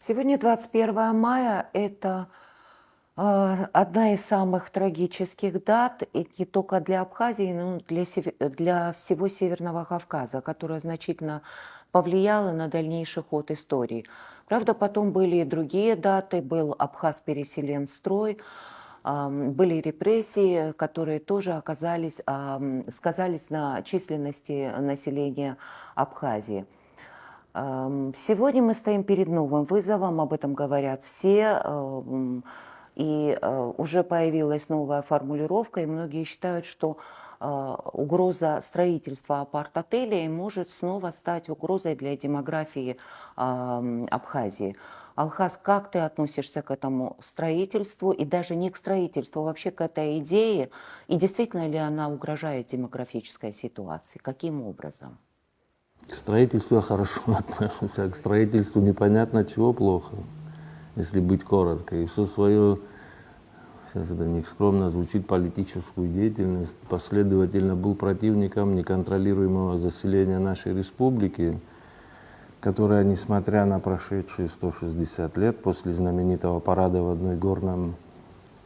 Сегодня 21 мая. Это одна из самых трагических дат, и не только для Абхазии, но и для всего Северного Кавказа, которая значительно повлияла на дальнейший ход истории. Правда, потом были и другие даты, был Абхаз-переселенстрой, были репрессии, которые тоже сказались на численности населения Абхазии. Сегодня мы стоим перед новым вызовом, об этом говорят все, и уже появилась новая формулировка, и многие считают, что угроза строительства апарт-отелей может снова стать угрозой для демографии Абхазии. Алхаз, как ты относишься к этому строительству, и даже не к строительству, а вообще к этой идее, и действительно ли она угрожает демографической ситуации? Каким образом? К строительству я хорошо отношусь, а к строительству непонятно чего плохо, если быть коротко. И все свою, сейчас это нескромно звучит, политическую деятельность, последовательно был противником неконтролируемого заселения нашей республики, которая, несмотря на прошедшие 160 лет после знаменитого парада в одной горном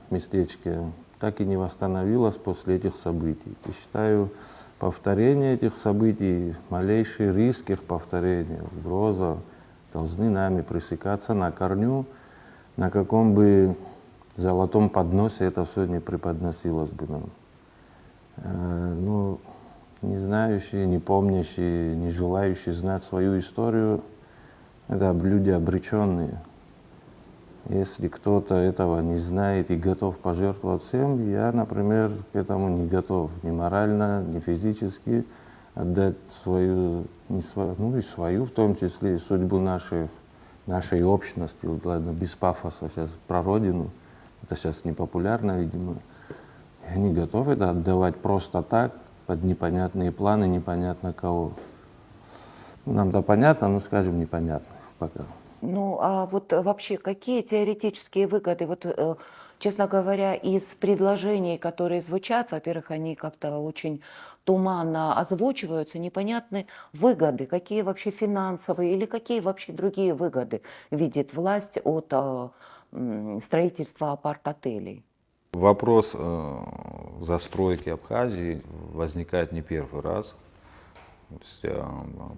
местечке, так и не восстановилась после этих событий. И считаю, повторение этих событий, малейший риск их повторения, угроза, должны нами пресекаться на корню, на каком бы золотом подносе это все не преподносилось бы нам. Ну, не знающие, не помнящие, не желающие знать свою историю, это люди обреченные. Если кто-то этого не знает и готов пожертвовать всем, я, например, к этому не готов. Ни морально, ни физически отдать свою, не свою, ну и свою, в том числе и судьбу нашей общности. Вот, ладно, без пафоса сейчас про родину. Это сейчас не популярно, видимо. Я не готов это отдавать просто так, под непонятные планы, непонятно кого. Нам-то понятно, но скажем непонятно пока. Ну, а вот вообще, какие теоретические выгоды, вот, честно говоря, из предложений, которые звучат, во-первых, они как-то очень туманно озвучиваются, непонятны выгоды, какие вообще финансовые или какие вообще другие выгоды видит власть от строительства апарт-отелей? Вопрос застройки Абхазии возникает не первый раз. То есть,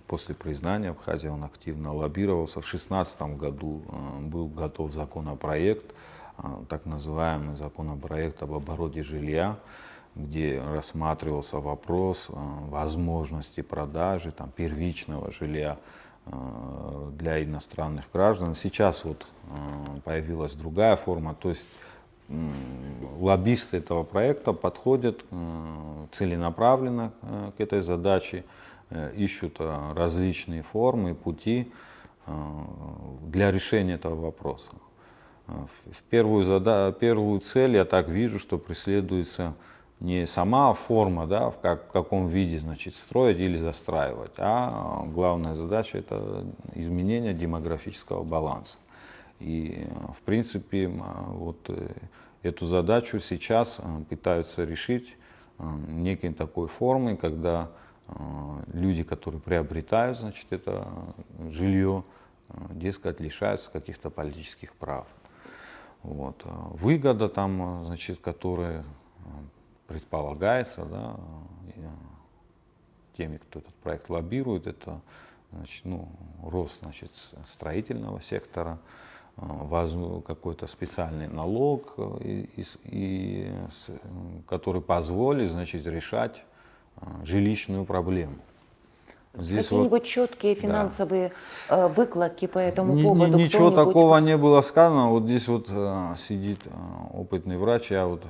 после признания Абхазии он активно лоббировался. В 2016 году был готов законопроект, так называемый законопроект об обороте жилья, где рассматривался вопрос возможности продажи первичного жилья для иностранных граждан. Сейчас вот появилась другая форма, то есть лоббисты этого проекта подходят целенаправленно к этой задаче, ищут различные формы, пути для решения этого вопроса. В первую цель я так вижу, что преследуется не сама форма, да, в каком виде, значит, строить или застраивать, а главная задача — это изменение демографического баланса. И, в принципе, вот эту задачу сейчас пытаются решить некой такой формой, когда люди, которые приобретают, значит, это жилье, дескать, лишаются каких-то политических прав. Вот. Выгода там, значит, которая предполагается, да, теми, кто этот проект лоббирует, это, значит, рост, значит, строительного сектора, какой-то специальный налог, который позволит, значит, решать жилищную проблему. Какие-нибудь вот четкие финансовые выкладки по этому поводу? Ничего такого не было сказано. Вот здесь вот сидит опытный врач, я вот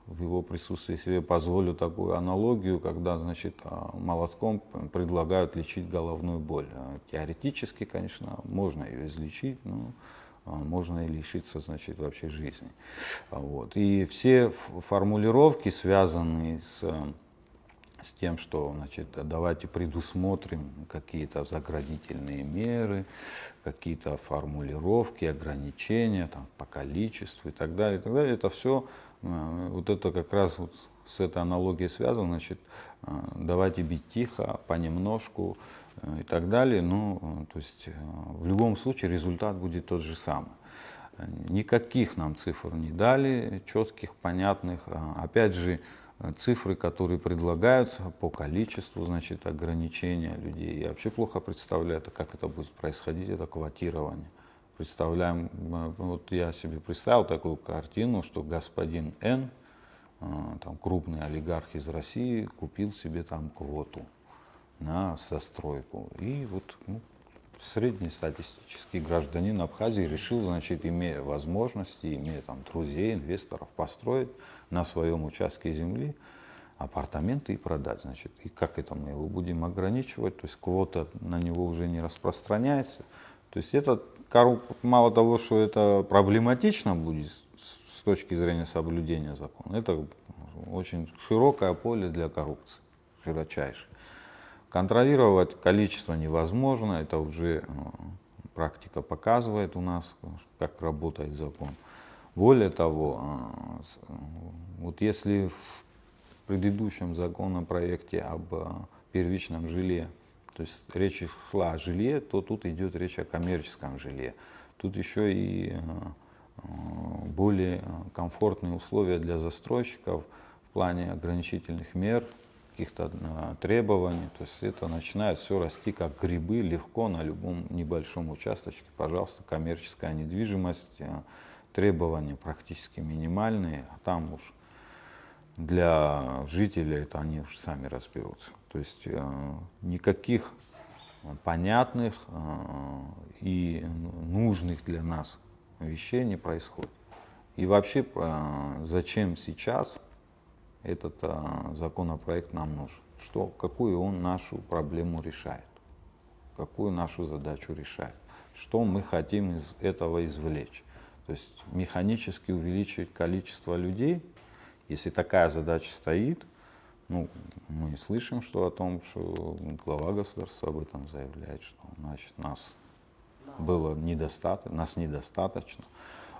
в его присутствии себе позволю такую аналогию, когда, значит, молотком предлагают лечить головную боль. Теоретически, конечно, можно ее излечить, но можно и лишиться, значит, вообще жизни. Вот. И все формулировки, связанные с тем, что, значит, давайте предусмотрим какие-то заградительные меры, какие-то формулировки, ограничения там, по количеству и так далее, это все, вот это как раз вот с этой аналогией связано, значит, давайте бить тихо, понемножку, и так далее. Но то есть, в любом случае результат будет тот же самый. Никаких нам цифр не дали, четких, понятных. Опять же, цифры, которые предлагаются по количеству, значит, ограничения людей. Я вообще плохо представляю, как это будет происходить, это квотирование. Представляем, вот я себе представил такую картину, что господин Н, там крупный олигарх из России, купил себе там квоту на застройку. И вот среднестатистический гражданин Абхазии решил, значит, имея возможности, имея там друзей, инвесторов, построить на своем участке земли апартаменты и продать. Значит, и как это мы его будем ограничивать? То есть квота на него уже не распространяется. То есть это мало того, что это проблематично будет с точки зрения соблюдения закона, это очень широкое поле для коррупции, широчайшее. Контролировать количество невозможно, это уже практика показывает у нас, как работает закон. Более того, вот если в предыдущем законопроекте об первичном жилье, то есть речь шла о жилье, то тут идет речь о коммерческом жилье. Тут еще и более комфортные условия для застройщиков в плане ограничительных мер, каких-то требований. То есть это начинает все расти как грибы, легко на любом небольшом участочке. Пожалуйста, коммерческая недвижимость, требования практически минимальные, а там уж для жителей это они уж сами разберутся. То есть никаких понятных и нужных для нас вещей не происходит. И вообще, зачем сейчас этот законопроект нам нужен? Какую он нашу проблему решает? Какую нашу задачу решает? Что мы хотим из этого извлечь? То есть механически увеличить количество людей, если такая задача стоит, мы слышим, что о том, что глава государства об этом заявляет, что значит нас недостаточно.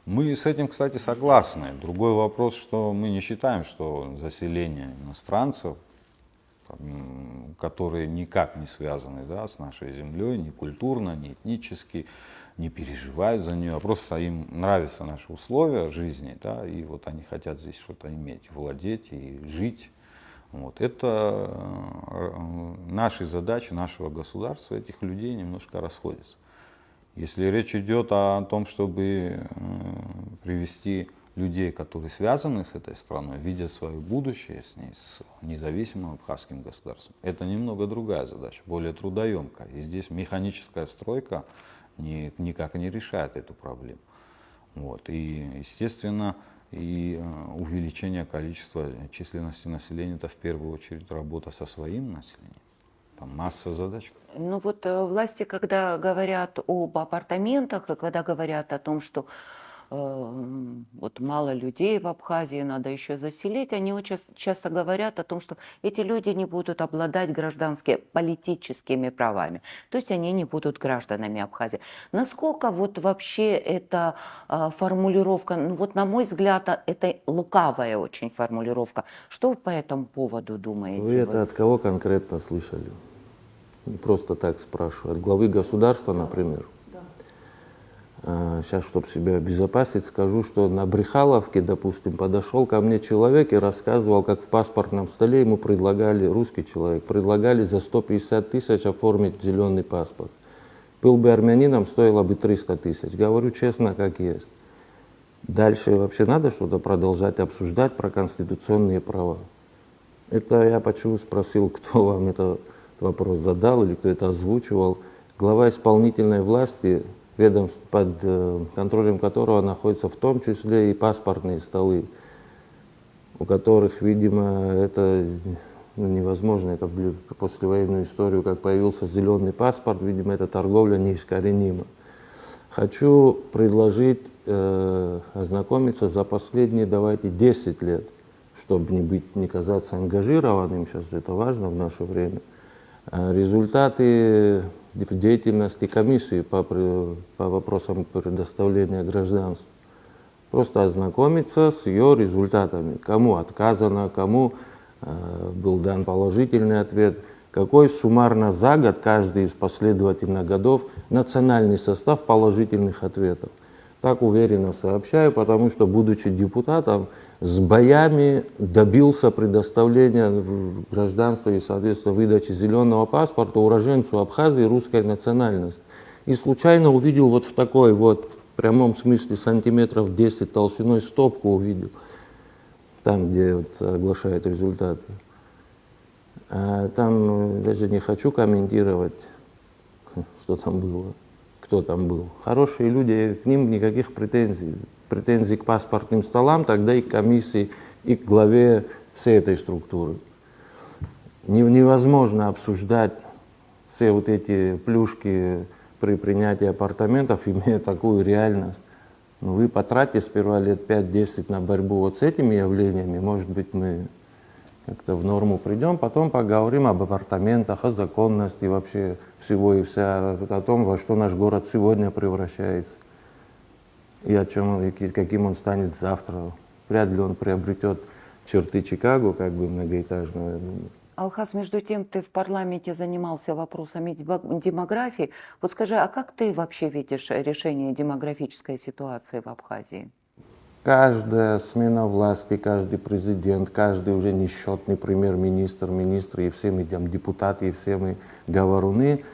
Мы с этим, кстати, согласны. Другой вопрос, что мы не считаем, что заселение иностранцев, которые никак не связаны с нашей землей, ни культурно, ни этнически, не переживают за нее, а просто им нравятся наши условия жизни, и вот они хотят здесь что-то иметь, владеть и жить. Вот. Это наши задачи нашего государства, этих людей немножко расходятся. Если речь идет о том, чтобы привести людей, которые связаны с этой страной, видят свое будущее с ней, с независимым абхазским государством, это немного другая задача, более трудоемкая. И здесь механическая стройка никак не решает эту проблему. Вот. И, естественно, и увеличение количества численности населения — это в первую очередь работа со своим населением. Там масса задач. Ну вот власти, когда говорят об апартаментах, и когда говорят о том, что вот мало людей в Абхазии, надо еще заселить, они очень часто говорят о том, что эти люди не будут обладать политическими правами, то есть они не будут гражданами Абхазии. Насколько вот вообще эта формулировка, вот на мой взгляд, это лукавая очень формулировка. Что вы по этому поводу думаете? Вы это от кого конкретно слышали? Не просто так спрашиваю. От главы государства, например? Сейчас, чтобы себя обезопасить, скажу, что на Брехаловке, допустим, подошел ко мне человек и рассказывал, как в паспортном столе ему предлагали, русский человек, предлагали за 150 тысяч оформить зеленый паспорт. Был бы армянином, стоило бы 300 тысяч. Говорю честно, как есть. Дальше вообще надо что-то продолжать обсуждать про конституционные права. Это я почему спросил, кто вам этот вопрос задал или кто это озвучивал. Глава исполнительной власти, ведомство, под контролем которого находятся в том числе и паспортные столы, у которых, видимо, это невозможно. Это послевоенную историю, как появился зеленый паспорт, видимо, эта торговля неискоренима. Хочу предложить ознакомиться за последние, давайте, 10 лет, чтобы не казаться ангажированным, сейчас это важно в наше время, результаты деятельности комиссии по вопросам предоставления гражданства. Просто ознакомиться с ее результатами. Кому отказано, кому был дан положительный ответ, какой суммарно за год, каждый из последовательных годов, национальный состав положительных ответов. Так уверенно сообщаю, потому что, будучи депутатом, с боями добился предоставления гражданства и, соответственно, выдачи зеленого паспорта уроженцу Абхазии русской национальности. И случайно увидел вот в такой вот, в прямом смысле, сантиметров 10 толщиной стопку увидел, там, где вот оглашают результаты. А там даже не хочу комментировать, что там было, кто там был. Хорошие люди, к ним никаких претензий. Претензий к паспортным столам, тогда и к комиссии, и к главе всей этой структуры. Невозможно обсуждать все вот эти плюшки при принятии апартаментов, имея такую реальность. Но вы потратите сперва лет 5-10 на борьбу вот с этими явлениями, может быть, мы как-то в норму придем, потом поговорим об апартаментах, о законности вообще всего и вся, о том, во что наш город сегодня превращается, и о чем, и каким он станет завтра. Вряд ли он приобретет черты Чикаго, как бы многоэтажного. Алхаз, между тем, ты в парламенте занимался вопросами демографии. Вот скажи, а как ты вообще видишь решение демографической ситуации в Абхазии? Каждая смена власти, каждый президент, каждый уже несчетный премьер-министр, министры, и все мы там депутаты, и все мы говоруны.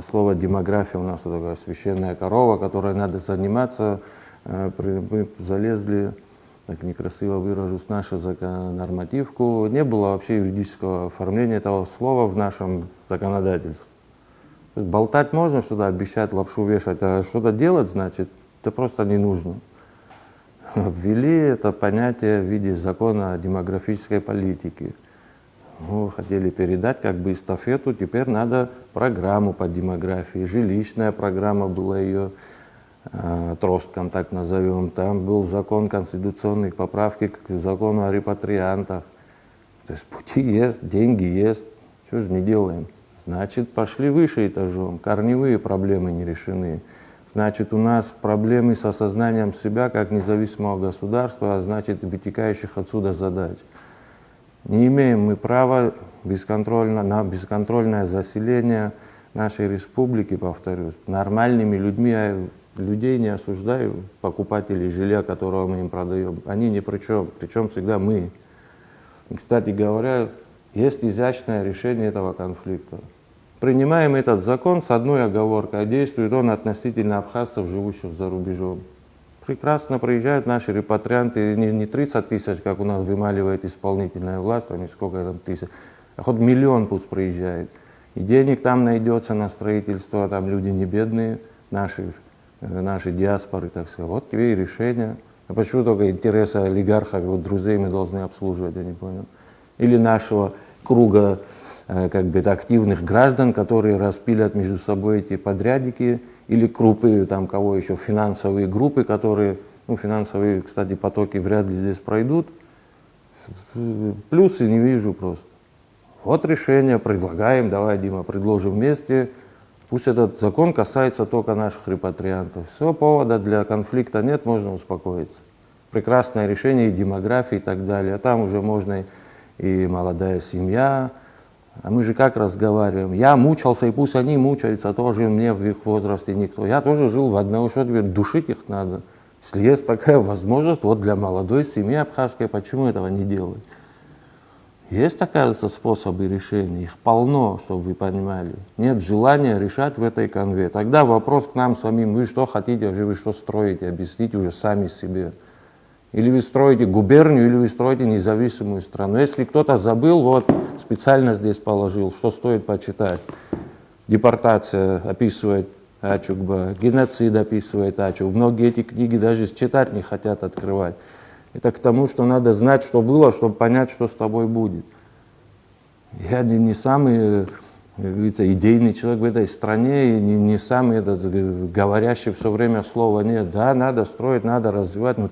Слово демография у нас такая священная корова, которой надо заниматься. Мы залезли, так некрасиво выражусь, в нашу нормативку. Не было вообще юридического оформления этого слова в нашем законодательстве. То есть болтать можно, что-то обещать, лапшу вешать, а что-то делать, значит, это просто не нужно. Ввели это понятие в виде закона о демографической политике. Ну, хотели передать как бы эстафету, теперь надо программу по демографии. Жилищная программа была ее отростком, так назовем. Там был закон конституционных поправки к закону о репатриантах. То есть пути есть, деньги есть. Чего же не делаем? Значит, пошли выше этажом. Корневые проблемы не решены. Значит, у нас проблемы с осознанием себя как независимого государства, а значит, вытекающих отсюда задач. Не имеем мы права на бесконтрольное заселение нашей республики, повторюсь. Нормальными людьми, людей не осуждаю, покупателей жилья, которого мы им продаем. Они ни при чем, причем всегда мы. И, кстати говоря, есть изящное решение этого конфликта. Принимаем этот закон с одной оговоркой, действует он относительно абхазцев, живущих за рубежом. Прекрасно приезжают наши репатрианты, не 30 тысяч, как у нас вымаливает исполнительная власть, а не сколько там тысяч, а хоть миллион пусть приезжает. И денег там найдется на строительство, там люди не бедные, наши диаспоры, так сказать. Вот тебе и решение. А почему только интересы олигархов, вот друзей мы должны обслуживать, я не понял. Или нашего круга как бы активных граждан, которые распилят между собой эти подрядики, или крупы, там кого еще, финансовые группы, которые, ну, финансовые, кстати, потоки вряд ли здесь пройдут. Плюсы не вижу просто. Вот решение, предлагаем, давай, Дима, предложим вместе. Пусть этот закон касается только наших репатриантов. Все, повода для конфликта нет, можно успокоиться. Прекрасное решение и демографии и так далее. А там уже можно и молодая семья. А мы же как разговариваем? Я мучался, и пусть они мучаются, тоже мне в их возрасте никто. Я тоже жил в одного, что тебе душить их надо. Если есть такая возможность, вот для молодой семьи абхазской, почему этого не делать? Есть, оказывается, способы решения, их полно, чтобы вы понимали. Нет желания решать в этой конве. Тогда вопрос к нам самим, вы что хотите, вы что строите, объясните уже сами себе. Или вы строите губернию, или вы строите независимую страну. Если кто-то забыл, вот специально здесь положил, что стоит почитать. Депортация описывает Ачугба, геноцид описывает Ачугба. Многие эти книги даже читать не хотят открывать. Это к тому, что надо знать, что было, чтобы понять, что с тобой будет. Я не самый, как говорится, идейный человек в этой стране, и не самый говорящий все время слова нет. Да, надо строить, надо развивать, но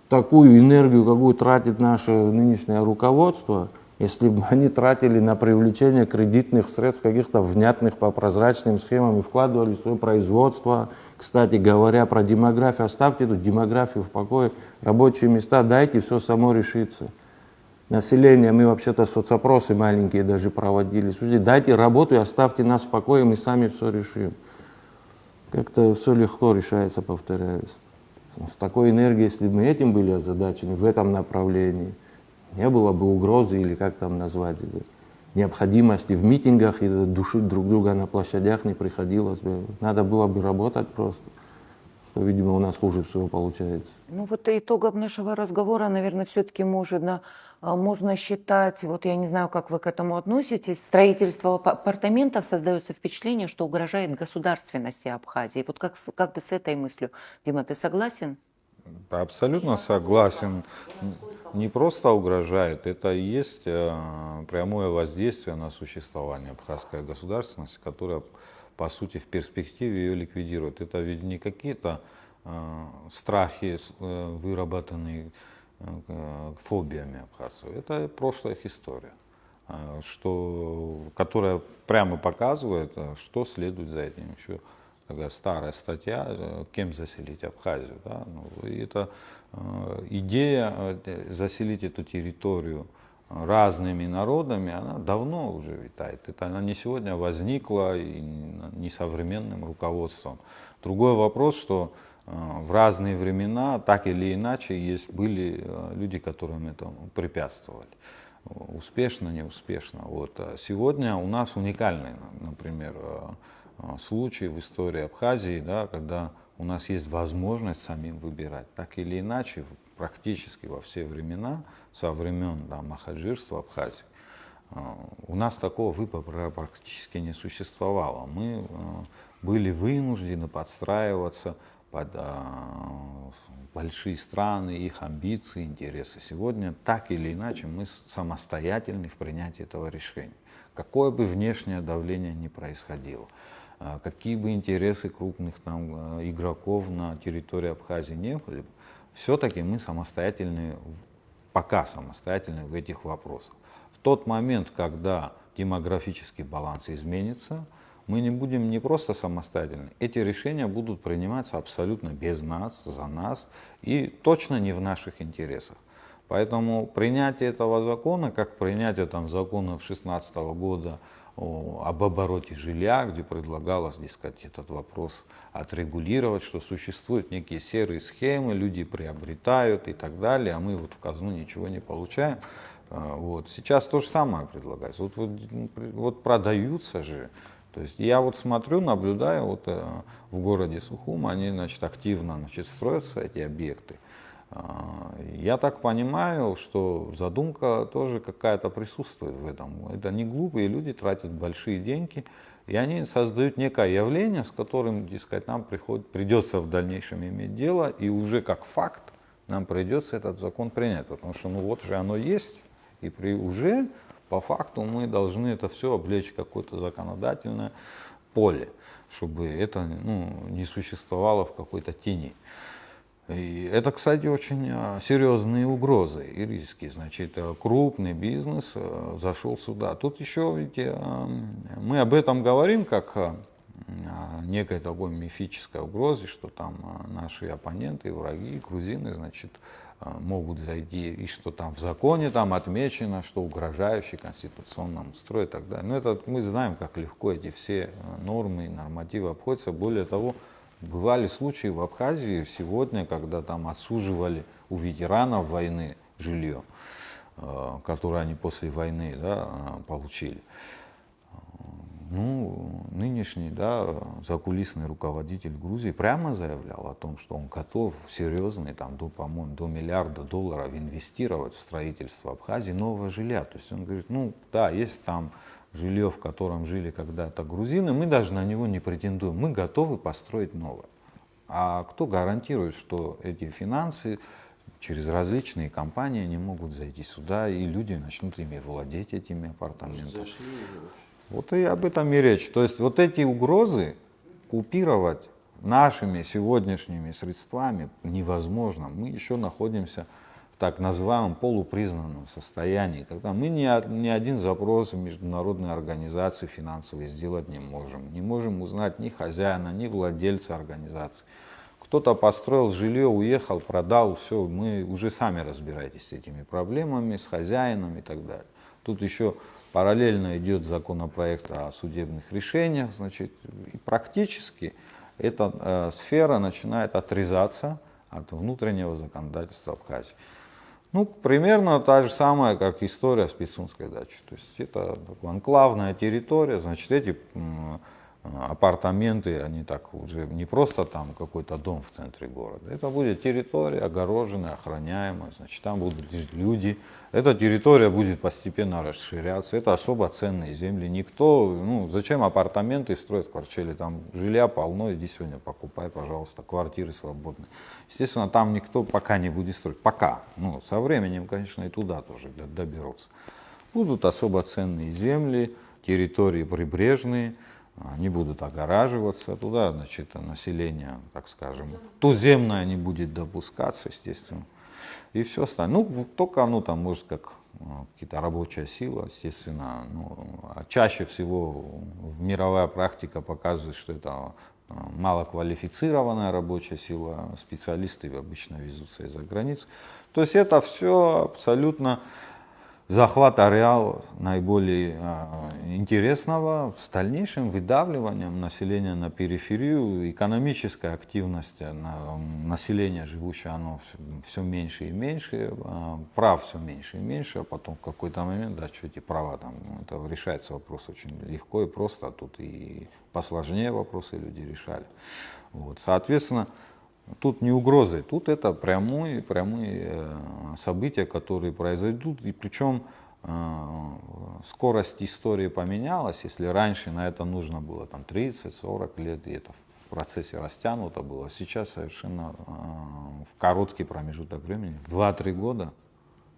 такую энергию, какую тратит наше нынешнее руководство, если бы они тратили на привлечение кредитных средств, каких-то внятных по прозрачным схемам и вкладывали в свое производство. Кстати говоря, про демографию, оставьте эту демографию в покое, рабочие места дайте, все само решится. населения, мы вообще-то соцопросы маленькие даже проводили. Слушайте, дайте работу и оставьте нас в покое, мы сами все решим. Как-то все легко решается, повторяюсь. С такой энергией, если бы мы этим были озадачены, в этом направлении, не было бы угрозы или как там назвать это, необходимости в митингах и душить друг друга на площадях не приходилось бы. Надо было бы работать просто, что, видимо, у нас хуже всего получается. Ну вот итогом нашего разговора, наверное, все-таки можно считать, вот я не знаю, как вы к этому относитесь, строительство апартаментов создается впечатление, что угрожает государственности Абхазии. Вот как бы с этой мыслью, Дима, ты согласен? Да, абсолютно согласен. Не просто угрожает, это и есть прямое воздействие на существование абхазской государственности, которая, по сути, в перспективе ее ликвидирует. Это ведь не какие-то страхи, выработанные фобиями абхазцев. Это прошлая их история, которая прямо показывает, что следует за этим. Еще такая старая статья, кем заселить Абхазию. Да? Ну, и это идея заселить эту территорию разными народами, она давно уже витает. Она не сегодня возникла и не современным руководством. Другой вопрос, что в разные времена, так или иначе, были люди, которым этому препятствовали. Успешно, неуспешно. Вот. Сегодня у нас уникальный, например, случай в истории Абхазии, да, когда у нас есть возможность самим выбирать. Так или иначе, практически во все времена, со времен махаджирства Абхазии, у нас такого выбора практически не существовало. Мы были вынуждены подстраиваться под большие страны, их амбиции, интересы. Сегодня так или иначе мы самостоятельны в принятии этого решения. Какое бы внешнее давление ни происходило, какие бы интересы крупных игроков на территории Абхазии не были, все-таки мы самостоятельны, пока самостоятельны в этих вопросах. В тот момент, когда демографический баланс изменится, мы не будем не просто самостоятельны, эти решения будут приниматься абсолютно без нас, за нас и точно не в наших интересах. Поэтому принятие этого закона, как принятие закона 2016 года об обороте жилья, где предлагалось, дескать, этот вопрос отрегулировать, что существуют некие серые схемы, люди приобретают и так далее, а мы в казну ничего не получаем. Вот. Сейчас то же самое предлагается. Вот продаются же. То есть я смотрю, наблюдаю, в городе Сухум, они активно строятся, эти объекты. Я так понимаю, что задумка тоже какая-то присутствует в этом. Это не глупые люди, тратят большие деньги, и они создают некое явление, с которым, дескать, нам придется в дальнейшем иметь дело, и уже как факт нам придется этот закон принять, потому что вот же оно есть, и уже по факту мы должны это все облечь в какое-то законодательное поле, чтобы это не существовало в какой-то тени. И это, кстати, очень серьезные угрозы и риски. Значит, крупный бизнес зашел сюда. Тут еще, видите, мы об этом говорим как о некой такой мифической угрозе, что там наши оппоненты, враги, грузины, значит, могут зайти, и что там в законе отмечено, что угрожающий конституционному строю и так далее. Но это мы знаем, как легко эти все нормы и нормативы обходятся. Более того, бывали случаи в Абхазии сегодня, когда там отсуживали у ветеранов войны жилье, которое они после войны получили. Нынешний закулисный руководитель Грузии прямо заявлял о том, что он готов серьезный, по-моему, до $1 миллиарда инвестировать в строительство Абхазии нового жилья. То есть он говорит, есть там жилье, в котором жили когда-то грузины, мы даже на него не претендуем, мы готовы построить новое. А кто гарантирует, что эти финансы через различные компании не могут зайти сюда, и люди начнут ими владеть, этими апартаментами? Вот и об этом и речь. То есть вот эти угрозы купировать нашими сегодняшними средствами невозможно. Мы еще находимся в так называемом полупризнанном состоянии, когда мы ни один запрос в международные организации финансовые сделать не можем. Не можем узнать ни хозяина, ни владельца организации. Кто-то построил жилье, уехал, продал, все, мы уже сами разбираетесь с этими проблемами, с хозяином и так далее. Тут еще параллельно идет законопроект о судебных решениях, значит, и практически эта сфера начинает отрезаться от внутреннего законодательства Абхазии. Ну, примерно та же самая, как история с Пицунской дачей. То есть это анклавная территория, значит, эти апартаменты, они так уже не просто там какой-то дом в центре города. Это будет территория огороженная, охраняемая, значит, там будут жить люди. Эта территория будет постепенно расширяться. Это особо ценные земли. Никто, ну, зачем апартаменты строят в Корчеле? Там жилья полно, иди сегодня покупай, пожалуйста, квартиры свободные. Естественно, там никто пока не будет строить. Пока. Ну, со временем, конечно, и туда тоже доберутся. Будут особо ценные земли, территории прибрежные. Они будут огораживаться, туда, значит, население, так скажем, туземное не будет допускаться, естественно, и все остальное. Ну, только, ну, там, может, как какая-то рабочая сила, естественно, ну, а чаще всего мировая практика показывает, что это малоквалифицированная рабочая сила, специалисты обычно везутся из-за границ. То есть это все абсолютно захват ареала наиболее интересного с дальнейшим выдавливанием населения на периферию, экономическая активность населения, живущего, оно все меньше и меньше, прав все меньше и меньше, а потом в какой-то момент, да, что эти права, там, это решается вопрос очень легко и просто, а тут и посложнее вопросы люди решали. Вот, соответственно, тут не угрозы, тут это прямые события, которые произойдут, и причем скорость истории поменялась. Если раньше на это нужно было там 30-40 лет, и это в процессе растянуто было, сейчас совершенно в короткий промежуток времени, в 2-3 года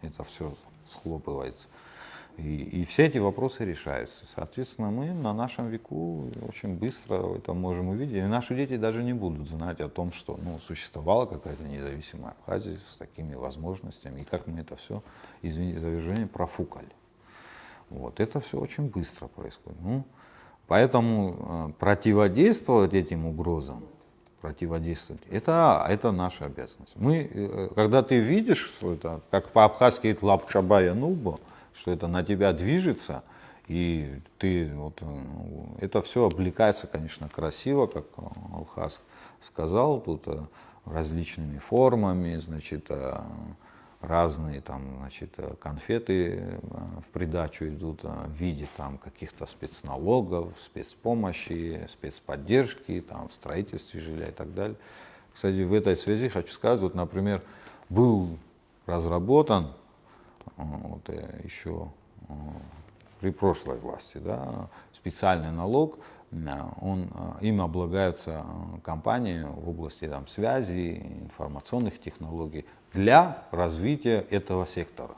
это все схлопывается. И все эти вопросы решаются. Соответственно, мы на нашем веку очень быстро это можем увидеть. И наши дети даже не будут знать о том, что, ну, существовала какая-то независимая Абхазия с такими возможностями. И как мы это все, извините за выражение, профукали. Вот. Это все очень быстро происходит. Ну, поэтому противодействовать этим угрозам, это наша обязанность. Мы, когда ты видишь, что это, как по-абхазски это лапчабая нуба, что это на тебя движется, и ты, вот, это все облекается, конечно, красиво, как Алхас сказал, тут различными формами, значит, разные там, значит, конфеты в придачу идут в виде там каких-то спецналогов, спецпомощи, спецподдержки, там, в строительстве жилья и так далее. Кстати, в этой связи хочу сказать, вот, например, был разработан вот, еще при прошлой власти, да, специальный налог, им облагаются компании в области там, связи, информационных технологий для развития этого сектора.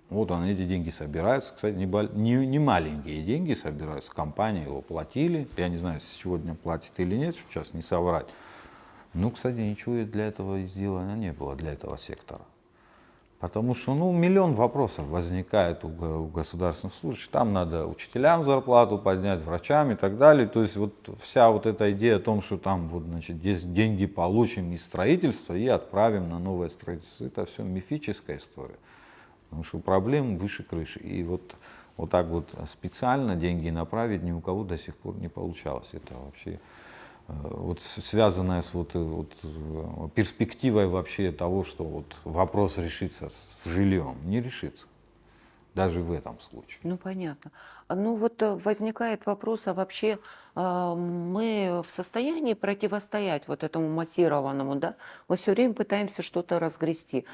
Вот эти деньги собираются, кстати, не маленькие деньги собираются, компании его платили, я не знаю, сегодня платят или нет, сейчас не соврать. Ну, кстати, ничего для этого сделано не было, для этого сектора. Потому что, ну, миллион вопросов возникает у государственных служащих. Там надо учителям зарплату поднять, врачам и так далее. То есть вот вся вот эта идея о том, что там вот, значит, деньги получим из строительства и отправим на новое строительство, это все мифическая история. Потому что проблем выше крыши. И вот так вот специально деньги направить ни у кого до сих пор не получалось. Это вообще вот связанная с перспективой вообще того, что вот вопрос решится с жильем, не решится. Даже в этом случае. Ну, понятно. Ну, вот возникает вопрос, а вообще мы в состоянии противостоять вот этому массированному, да? Мы все время пытаемся что-то разгрести.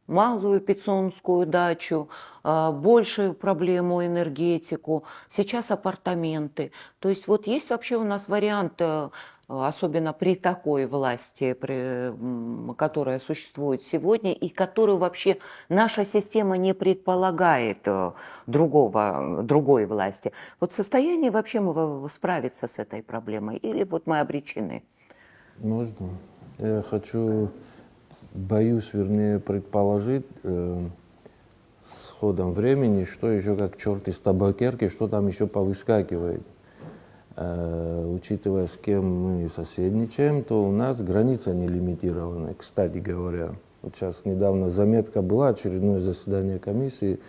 Малую Пицунскую дачу, большую проблему энергетику, сейчас апартаменты. То есть вот есть вообще у нас вариант, особенно при такой власти, которая существует сегодня, и которую вообще наша система не предполагает другой власти. Вот в состоянии вообще мы справиться с этой проблемой или вот мы обречены? Можно? Я боюсь, вернее, предположить с ходом времени, что еще как черт из табакерки, что там еще повыскакивает. учитывая, с кем мы соседничаем, то у нас граница не лимитированная, кстати говоря. Вот сейчас недавно заметка была, очередное заседание комиссии,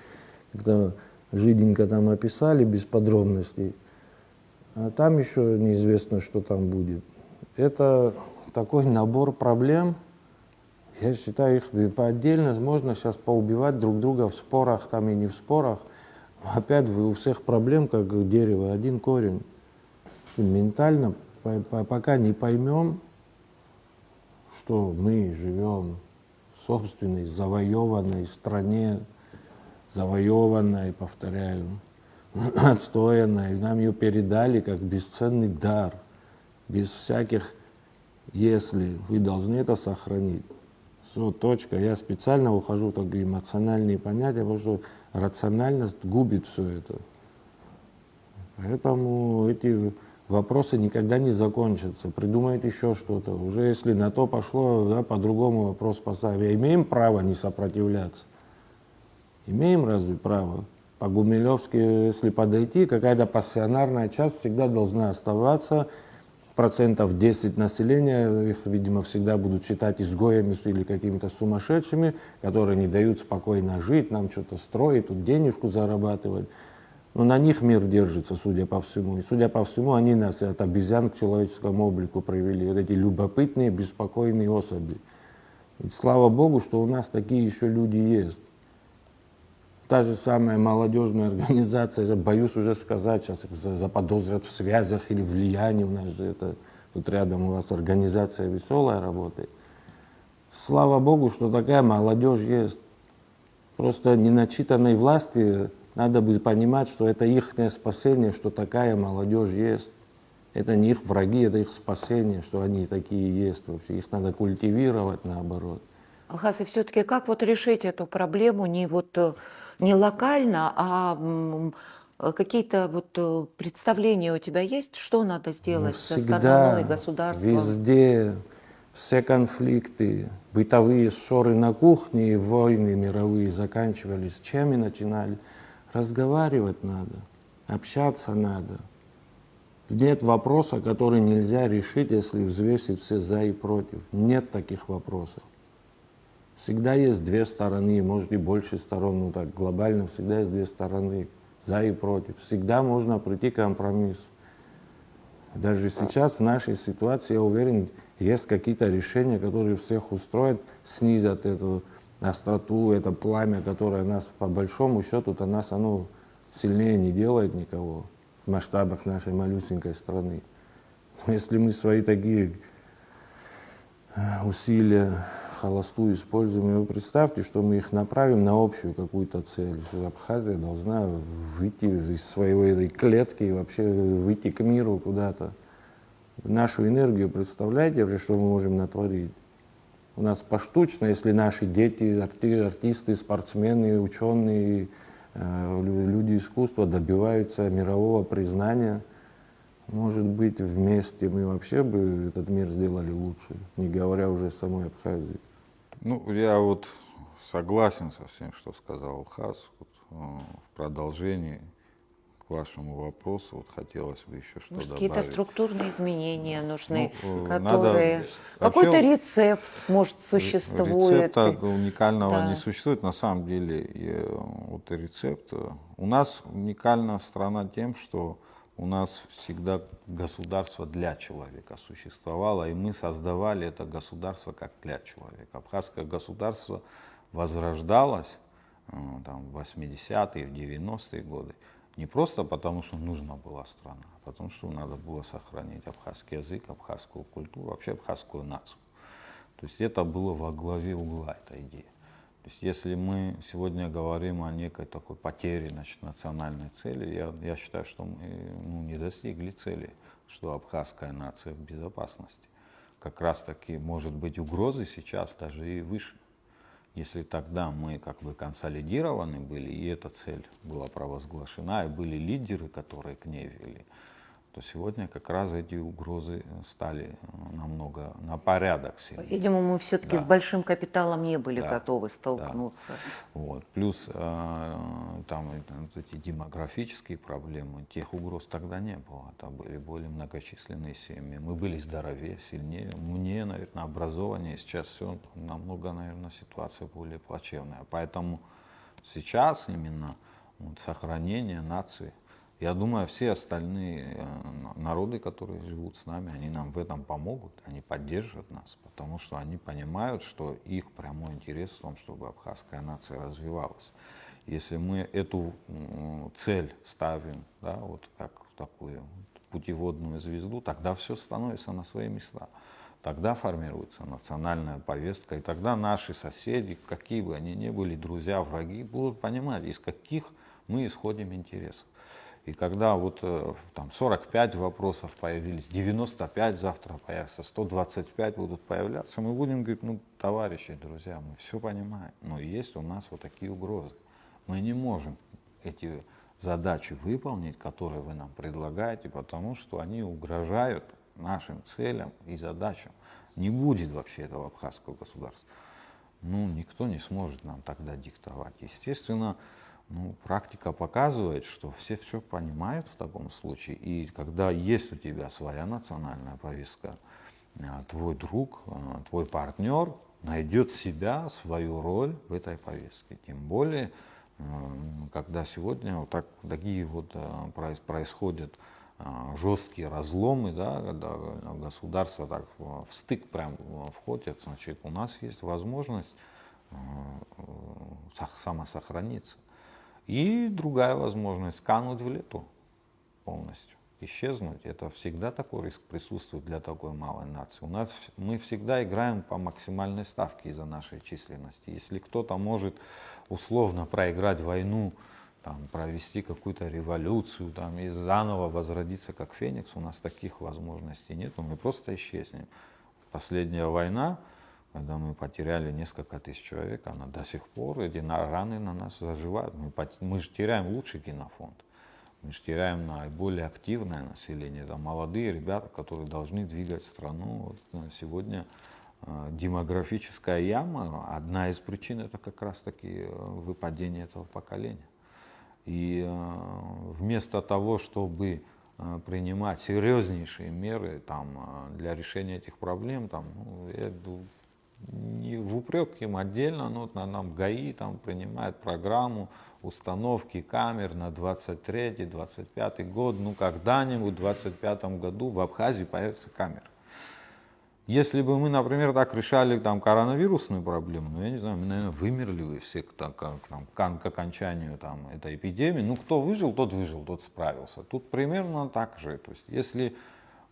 когда жиденько там описали без подробностей, а там еще неизвестно, что там будет. Это такой набор проблем. Я считаю, их по отдельности можно сейчас поубивать друг друга в спорах там и не в спорах. Опять у всех проблем, как дерево, один корень. И ментально, пока не поймем, что мы живем в собственной завоеванной стране, завоеванной, повторяю, отстоянной, нам ее передали как бесценный дар, без всяких «если», вы должны это сохранить. Все, точка. Я специально ухожу в такие эмоциональные понятия, потому что рациональность губит все это. Поэтому эти вопросы никогда не закончатся. Придумают еще что-то. Уже если на то пошло, да, по-другому вопрос поставим. Имеем право не сопротивляться? Имеем разве право? По-гумилевски, если подойти, какая-то пассионарная часть всегда должна оставаться. 10% населения, их, видимо, всегда будут считать изгоями или какими-то сумасшедшими, которые не дают спокойно жить, нам что-то строить, тут денежку зарабатывать. Но на них мир держится, судя по всему. И, судя по всему, они нас от обезьян к человеческому облику привели. Вот эти любопытные, беспокойные особи. И слава Богу, что у нас такие еще люди есть. Та же самая молодежная организация, я боюсь уже сказать, сейчас их заподозрят в связях или влиянии. У нас же это, тут рядом у вас организация веселая работает. Слава Богу, что такая молодежь есть. Просто неначитанной власти надо бы понимать, что это их спасение, что такая молодежь есть. Это не их враги, это их спасение, что они такие есть. Вообще их надо культивировать наоборот. Алхаз, и все-таки как вот решить эту проблему не локально, а какие-то представления у тебя есть, что надо сделать со стороной государства? Везде все конфликты, бытовые ссоры на кухне и войны мировые заканчивались. Чем и начинали? Разговаривать надо, общаться надо. Нет вопроса, который нельзя решить, если взвесить все за и против. Нет таких вопросов. Всегда есть две стороны, может и больше сторон, ну так глобально всегда есть две стороны, за и против. Всегда можно прийти к компромиссу. Даже сейчас в нашей ситуации, я уверен, есть какие-то решения, которые всех устроят, снизят эту остроту, это пламя, которое нас, по большому счету-то нас оно сильнее не делает никого в масштабах нашей малюсенькой страны. Но если мы свои такие усилия холостую используем, и вы представьте, что мы их направим на общую какую-то цель, что Абхазия должна выйти из своей этой клетки и вообще выйти к миру куда-то. Нашу энергию, представляете, что мы можем натворить? У нас поштучно, если наши дети, артисты, спортсмены, ученые, люди искусства добиваются мирового признания, может быть, вместе мы вообще бы этот мир сделали лучше, не говоря уже о самой Абхазии. Ну, я вот согласен со всем, что сказал Алхаз. В продолжении к вашему вопросу вот хотелось бы еще что Может, добавить. какие-то структурные изменения нужны, Надо... Какой-то Вообще, рецепт, может, существует. Рецепта уникального Да. не существует. На самом деле, вот рецепт... У нас уникальна страна тем, что у нас всегда государство для человека существовало, и мы создавали это государство как для человека. Абхазское государство возрождалось там, в 80-е, в 90-е годы. Не просто потому, что нужна была страна, а потому что надо было сохранить абхазский язык, абхазскую культуру, вообще абхазскую нацию. То есть это было во главе угла, эта идея. То есть если мы сегодня говорим о некой такой потере, значит, национальной цели, я считаю, что мы не достигли цели, что абхазская нация в безопасности. Как раз таки может быть угрозы сейчас даже и выше. Если тогда мы как бы консолидированы были, и эта цель была провозглашена, и были лидеры, которые к ней вели, то сегодня как раз эти угрозы стали намного, на порядок сильнее. По-видимому, все-таки Да. с большим капиталом не были Да, готовы да. столкнуться. Вот. Плюс там вот эти демографические проблемы, тех угроз тогда не было. Там были более многочисленные семьи. Мы были здоровее, сильнее, умнее, наверное, образованнее. Сейчас все намного, наверное, ситуация более плачевная. Поэтому сейчас именно вот, сохранение нации, я думаю, все остальные народы, которые живут с нами, они нам в этом помогут, они поддержат нас, потому что они понимают, что их прямой интерес в том, чтобы абхазская нация развивалась. Если мы эту цель ставим, да, вот как такую путеводную звезду, тогда все становится на свои места. Тогда формируется национальная повестка, и тогда наши соседи, какие бы они ни были, друзья, враги, будут понимать, из каких мы исходим интересов. И когда вот там 45 вопросов появились, 95 завтра появятся, 125 будут появляться, мы будем говорить, ну, товарищи, друзья, мы все понимаем, но есть у нас вот такие угрозы. Мы не можем эти задачи выполнить, которые вы нам предлагаете, потому что они угрожают нашим целям и задачам. Не будет вообще этого абхазского государства. Ну, никто не сможет нам тогда диктовать. Естественно, ну, практика показывает, что все понимают в таком случае. И когда есть у тебя своя национальная повестка, твой друг, твой партнер найдет себя, свою роль в этой повестке. Тем более, когда сегодня вот такие вот происходят жесткие разломы, да, когда государство так в стык прям входит, значит, у нас есть возможность самосохраниться. И другая возможность — кануть в лету полностью, исчезнуть. Это всегда такой риск присутствует для такой малой нации. Мы всегда играем по максимальной ставке из-за нашей численности. Если кто-то может условно проиграть войну, там, провести какую-то революцию там, и заново возродиться как феникс, у нас таких возможностей нет, мы просто исчезнем. Последняя война, когда мы потеряли несколько тысяч человек, она до сих пор, эти раны на нас заживают. Мы же теряем лучший генофонд, мы же теряем наиболее активное население. Это молодые ребята, которые должны двигать страну. Вот сегодня демографическая яма, одна из причин — это как раз-таки выпадение этого поколения. И вместо того, чтобы принимать серьезнейшие меры там, для решения этих проблем, там, не в упрек им отдельно, но нам ГАИ там принимает программу установки камер на 23-25 год. Ну, когда-нибудь в 25 году в Абхазии появятся камеры. Если бы мы, например, так решали там коронавирусную проблему, ну, я не знаю, мы, наверное, вымерли бы все к окончанию там, этой эпидемии. Ну, кто выжил, тот справился. Тут примерно так же. То есть, если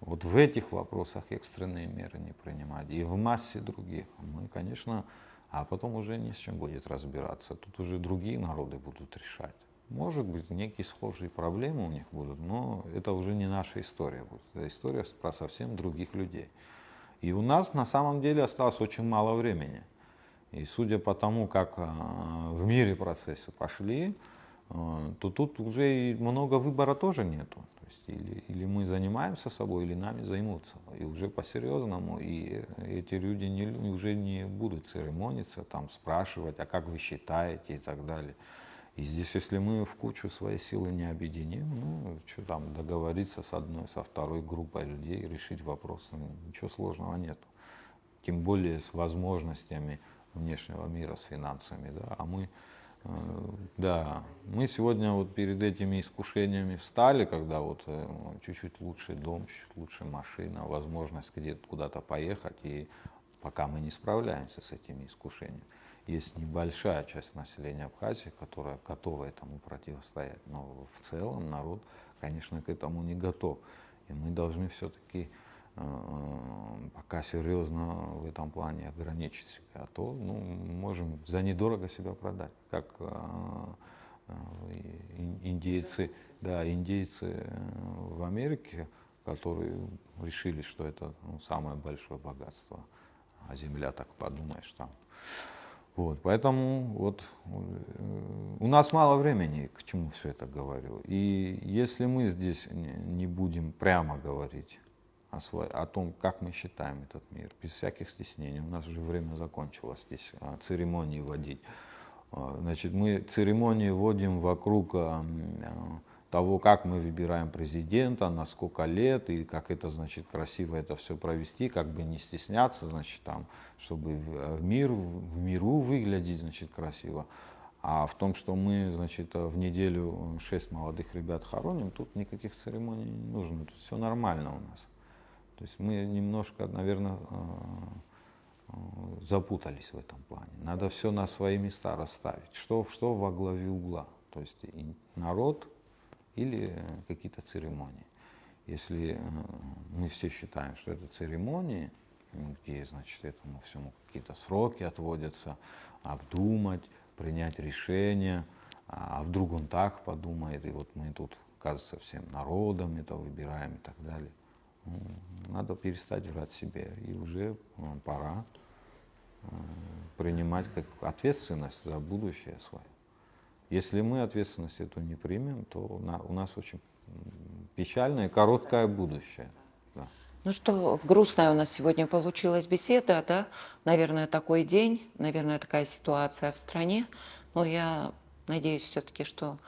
вот в этих вопросах экстренные меры не принимать, и в массе других, мы, конечно, а потом уже не с чем будет разбираться. Тут уже другие народы будут решать. Может быть, некие схожие проблемы у них будут, но это уже не наша история будет. Это история про совсем других людей. И у нас на самом деле осталось очень мало времени. И судя по тому, как в мире процессы пошли, то тут уже и много выбора тоже нету. То есть или мы занимаемся собой, или нами займутся. И уже по-серьезному. И эти люди уже не будут церемониться, там, спрашивать, а как вы считаете и так далее. И здесь, если мы в кучу свои силы не объединим, ну, что там, договориться с одной, со второй группой людей, решить вопрос, ничего сложного нет. Тем более с возможностями внешнего мира, с финансами. Да. Мы сегодня вот перед этими искушениями встали, когда вот чуть-чуть лучший дом, чуть-чуть лучше машина, возможность где-то куда-то поехать, и пока мы не справляемся с этими искушениями. Есть небольшая часть населения Абхазии, которая готова этому противостоять, но в целом народ, конечно, к этому не готов. И мы должны все-таки пока серьезно в этом плане ограничить себя, а то можем за недорого себя продать, как индейцы в Америке, которые решили, что это самое большое богатство, а земля, так подумаешь, там Вот, поэтому вот, у нас мало времени, к чему все это говорю. И если мы здесь не будем прямо говорить о том, как мы считаем этот мир, без всяких стеснений, у нас уже время закончилось здесь церемонии вводить. Значит, мы церемонии вводим вокруг того, как мы выбираем президента, на сколько лет, и как это, значит, красиво это все провести, как бы не стесняться, значит, там, чтобы в миру выглядеть, значит, красиво. А в том, что мы, значит, в неделю 6 молодых ребят хороним, тут никаких церемоний не нужно, тут все нормально у нас. То есть мы немножко, наверное, запутались в этом плане. Надо все на свои места расставить. Что во главе угла? То есть народ или какие-то церемонии. Если мы все считаем, что это церемонии, где, значит, этому всему какие-то сроки отводятся, обдумать, принять решение, а вдруг он так подумает, и вот мы тут, кажется, всем народом это выбираем и так далее. Надо перестать врать себе, и уже пора принимать как ответственность за будущее свое. Если мы ответственность эту не примем, то у нас очень печальное и короткое будущее. Да. Ну что, грустная у нас сегодня получилась беседа, да? Наверное, такой день, наверное, такая ситуация в стране. Но я надеюсь все-таки, что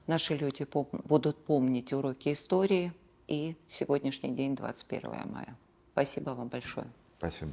наши люди будут помнить уроки истории и сегодняшний день, 21 мая. Спасибо вам большое. Спасибо.